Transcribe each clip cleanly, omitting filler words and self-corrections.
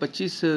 25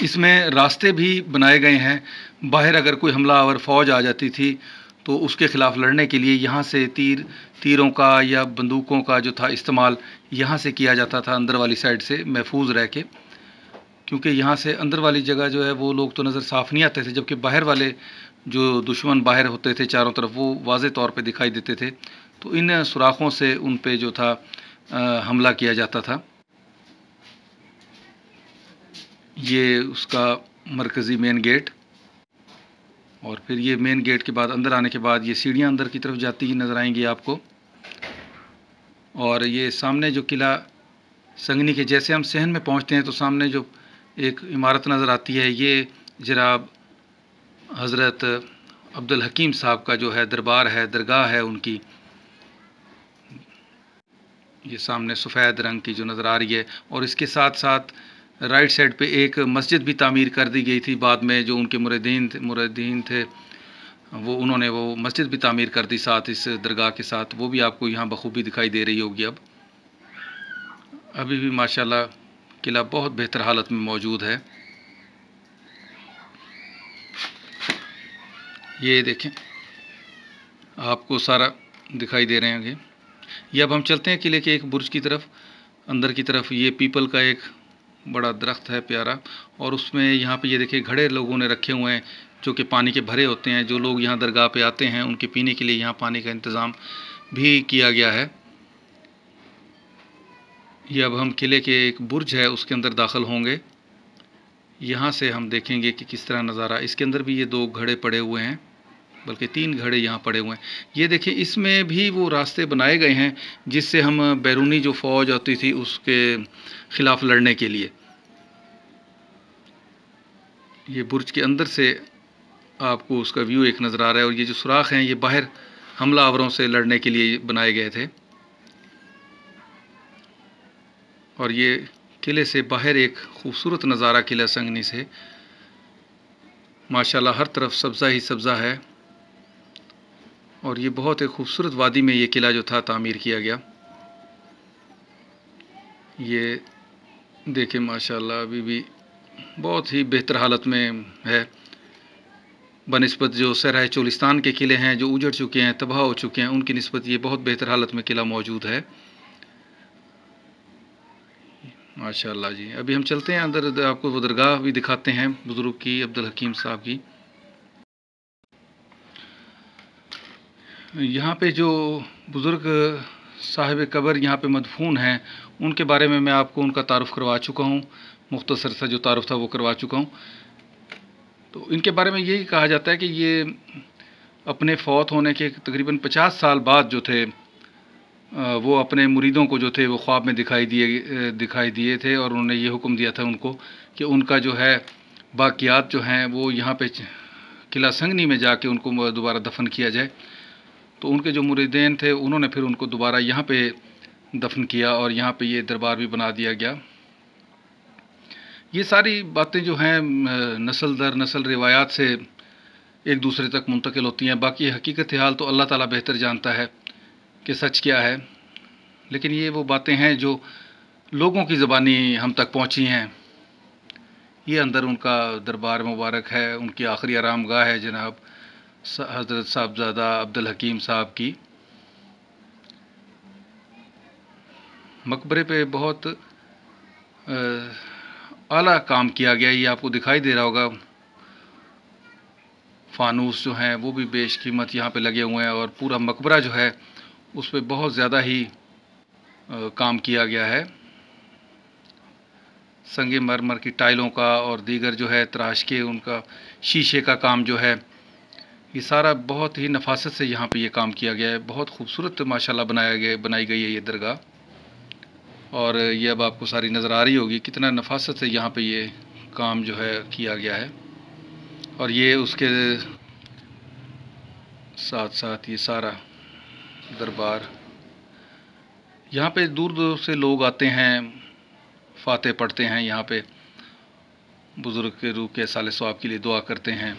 اس میں راستے بھی بنائے گئے ہیں، باہر اگر کوئی حملہ آور فوج آ جاتی تھی تو اس کے خلاف لڑنے کے لیے یہاں سے تیروں کا یا بندوقوں کا جو تھا استعمال یہاں سے کیا جاتا تھا، اندر والی سائڈ سے محفوظ رہ کے، کیونکہ یہاں سے اندر والی جگہ جو ہے وہ لوگ تو نظر صاف نہیں آتے تھے، جبکہ باہر والے جو دشمن باہر ہوتے تھے چاروں طرف وہ واضح طور پہ دکھائی دیتے تھے، تو ان سوراخوں سے ان پہ جو تھا حملہ کیا جاتا تھا۔ یہ اس کا مرکزی مین گیٹ، اور پھر یہ مین گیٹ کے بعد اندر آنے کے بعد یہ سیڑھیاں اندر کی طرف جاتی ہی نظر آئیں گی آپ کو، اور یہ سامنے جو قلعہ سنگنی کے جیسے ہم صحن میں پہنچتے ہیں تو سامنے جو ایک عمارت نظر آتی ہے، یہ جناب حضرت عبدالحکیم صاحب کا جو ہے دربار ہے، درگاہ ہے ان کی، یہ سامنے سفید رنگ کی جو نظر آ رہی ہے، اور اس کے ساتھ ساتھ رائٹ سائڈ پہ ایک مسجد بھی تعمیر کر دی گئی تھی بعد میں، جو ان کے مریدین تھے وہ انہوں نے وہ مسجد بھی تعمیر کر دی ساتھ اس درگاہ کے ساتھ، وہ بھی آپ کو یہاں بخوبی دکھائی دے رہی ہوگی۔ ابھی بھی ماشاءاللہ قلعہ بہت بہتر حالت میں موجود ہے۔ یہ دیکھیں آپ کو سارا دکھائی دے رہے ہیں۔ یہ اب ہم چلتے ہیں قلعے کے ایک برج کی طرف، اندر کی طرف۔ یہ پیپل کا ایک بڑا درخت ہے پیارا، اور اس میں یہاں پہ یہ دیکھیں گھڑے لوگوں نے رکھے ہوئے ہیں جو کہ پانی کے بھرے ہوتے ہیں، جو لوگ یہاں درگاہ پہ آتے ہیں ان کے پینے کے لیے یہاں پانی کا انتظام بھی کیا گیا ہے۔ یہ اب ہم قلعے کے ایک برج ہے اس کے اندر داخل ہوں گے، یہاں سے ہم دیکھیں گے کہ کس طرح نظارہ۔ اس کے اندر بھی یہ 2 گھڑے پڑے ہوئے ہیں، بلکہ 3 گھڑے یہاں پڑے ہوئے ہیں۔ یہ دیکھیں اس میں بھی وہ راستے بنائے گئے ہیں جس سے ہم بیرونی جو فوج ہوتی تھی اس کے خلاف لڑنے کے لیے۔ یہ برج کے اندر سے آپ کو اس کا ویو ایک نظر آ رہا ہے، اور یہ جو سوراخ ہیں یہ باہر حملہ آوروں سے لڑنے کے لیے بنائے گئے تھے، اور یہ قلعے سے باہر ایک خوبصورت نظارہ قلعہ سنگنی سے، ماشاءاللہ ہر طرف سبزہ ہی سبزہ ہے، اور یہ بہت ایک خوبصورت وادی میں یہ قلعہ جو تھا تعمیر کیا گیا۔ یہ دیکھیں ماشاءاللہ ابھی بھی بہت ہی بہتر حالت میں ہے، بنسبت جو صحرائے چولستان کے قلعے ہیں جو اجڑ چکے ہیں، تباہ ہو چکے ہیں، ان کی نسبت یہ بہت بہتر حالت میں قلعہ موجود ہے ماشاءاللہ جی۔ ابھی ہم چلتے ہیں اندر، آپ کو وہ درگاہ بھی دکھاتے ہیں بزرگ کی، عبدالحکیم صاحب کی۔ یہاں پہ جو بزرگ صاحب قبر یہاں پہ مدفون ہیں ان کے بارے میں آپ کو ان کا تعارف کروا چکا ہوں، مختصر سا جو تعارف تھا وہ کروا چکا ہوں۔ تو ان کے بارے میں یہی کہا جاتا ہے کہ یہ اپنے فوت ہونے کے تقریباً 50 سال بعد جو تھے وہ اپنے مریدوں کو جو تھے وہ خواب میں دکھائی دیے تھے، اور انہوں نے یہ حکم دیا تھا ان کو کہ ان کا جو ہے باقیات جو ہیں وہ یہاں پہ قلعہ سنگنی میں جا کے ان کو دوبارہ دفن کیا جائے۔ تو ان کے جو مریدین تھے انہوں نے پھر ان کو دوبارہ یہاں پہ دفن کیا، اور یہاں پہ یہ دربار بھی بنا دیا گیا۔ یہ ساری باتیں جو ہیں نسل در نسل روایات سے ایک دوسرے تک منتقل ہوتی ہیں، باقی حقیقت حال تو اللہ تعالیٰ بہتر جانتا ہے کہ سچ کیا ہے، لیکن یہ وہ باتیں ہیں جو لوگوں کی زبانی ہم تک پہنچی ہیں۔ یہ اندر ان کا دربار مبارک ہے، ان کی آخری آرام گاہ ہے جناب حضرت صاحبزادہ عبدالحکیم صاحب کی۔ مقبرے پہ بہت اعلیٰ کام کیا گیا، یہ آپ کو دکھائی دے رہا ہوگا، فانوس جو ہیں وہ بھی بیش قیمت یہاں پہ لگے ہوئے ہیں، اور پورا مقبرہ جو ہے اس پہ بہت زیادہ ہی کام کیا گیا ہے، سنگ مرمر کی ٹائلوں کا اور دیگر جو ہے تراش کے ان کا شیشے کا کام جو ہے، یہ سارا بہت ہی نفاست سے یہاں پہ یہ کام کیا گیا ہے۔ بہت خوبصورت ماشاءاللہ بنائی گئی ہے یہ درگاہ، اور یہ اب آپ کو ساری نظر آ رہی ہوگی کتنا نفاست سے یہاں پہ یہ کام جو ہے کیا گیا ہے، اور یہ اس کے ساتھ ساتھ یہ سارا دربار، یہاں پہ دور دور سے لوگ آتے ہیں، فاتح پڑھتے ہیں، یہاں پہ بزرگ کے روح کے صالح ثواب کے لیے دعا کرتے ہیں۔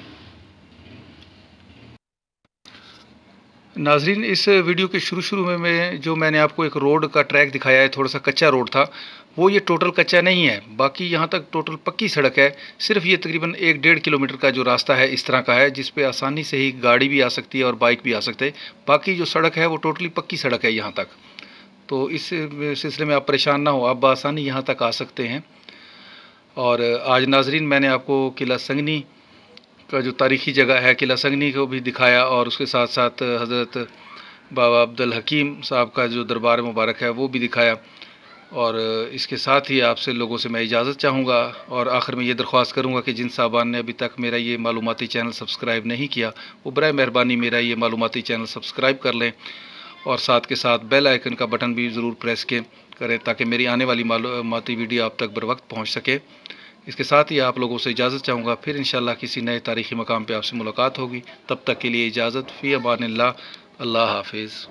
ناظرین، اس ویڈیو کے شروع میں جو میں نے آپ کو ایک روڈ کا ٹریک دکھایا ہے، تھوڑا سا کچا روڈ تھا، وہ یہ ٹوٹل کچا نہیں ہے، باقی یہاں تک ٹوٹل پکی سڑک ہے۔ صرف یہ تقریباً 1-1.5 کلومیٹر کا جو راستہ ہے اس طرح کا ہے، جس پہ آسانی سے ہی گاڑی بھی آ سکتی ہے اور بائک بھی آ سکتے ہیں۔ باقی جو سڑک ہے وہ ٹوٹلی پکی سڑک ہے یہاں تک، تو اس سلسلے میں آپ پریشان نہ ہو، آپ بآسانی یہاں تک آ سکتے ہیں۔ اور آج ناظرین میں نے آپ کو قلعہ سنگنی کا جو تاریخی جگہ ہے، قلعہ سنگنی کو بھی دکھایا، اور اس کے ساتھ ساتھ حضرت بابا عبدالحکیم صاحب کا جو دربار مبارک ہے وہ بھی دکھایا، اور اس کے ساتھ ہی آپ سے لوگوں سے میں اجازت چاہوں گا، اور آخر میں یہ درخواست کروں گا کہ جن صاحبان نے ابھی تک میرا یہ معلوماتی چینل سبسکرائب نہیں کیا، وہ برائے مہربانی میرا یہ معلوماتی چینل سبسکرائب کر لیں، اور ساتھ کے ساتھ بیل آئیکن کا بٹن بھی ضرور پریس کریں تاکہ میری آنے والی معلوماتی ویڈیو آپ تک بروقت پہنچ سکے۔ اس کے ساتھ ہی آپ لوگوں سے اجازت چاہوں گا، پھر انشاءاللہ کسی نئے تاریخی مقام پہ آپ سے ملاقات ہوگی۔ تب تک کے لیے اجازت، فی امان اللہ، اللہ حافظ۔